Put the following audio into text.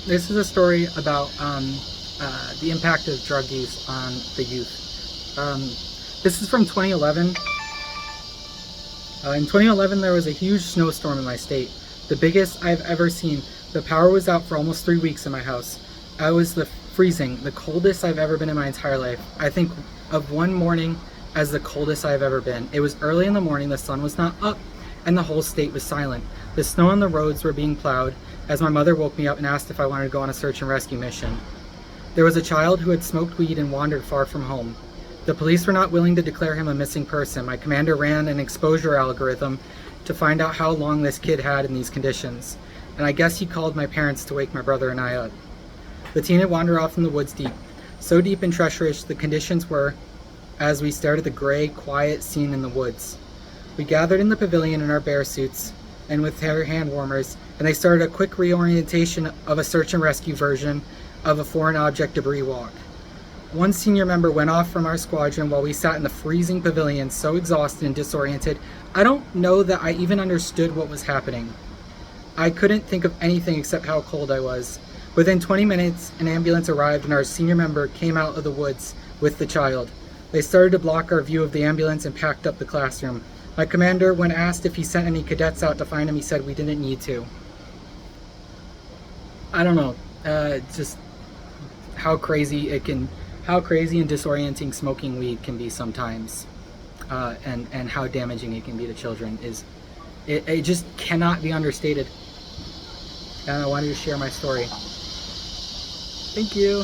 this is a story about the impact of drug use on the youth. This is from 2011. In 2011, there was a huge snowstorm in my state, the biggest I've ever seen. The power was out for almost 3 weeks in my house. I was freezing, the coldest I've ever been in my entire life. I think of one morning as the coldest I've ever been. It was early in the morning, the sun was not up, and the whole state was silent. The snow on the roads were being plowed as my mother woke me up and asked if I wanted to go on a search and rescue mission. There was a child who had smoked weed and wandered far from home. The police were not willing to declare him a missing person. My commander ran an exposure algorithm to find out how long this kid had in these conditions, and I guess he called my parents to wake my brother and I up. The teen had wandered off in the woods deep, so deep and treacherous the conditions were, as we stared at the gray, quiet scene in the woods. We gathered in the pavilion in our bear suits and with our hand warmers, and they started a quick reorientation of a search and rescue version of a foreign object debris walk. One senior member went off from our squadron while we sat in the freezing pavilion, so exhausted and disoriented, I don't know that I even understood what was happening. I couldn't think of anything except how cold I was. Within 20 minutes, an ambulance arrived and our senior member came out of the woods with the child. They started to block our view of the ambulance and packed up the classroom. My commander, when asked if he sent any cadets out to find him, he said we didn't need to. I don't know, just how crazy and disorienting smoking weed can be sometimes, and how damaging it can be to children it just cannot be understated. And I wanted to share my story. Thank you.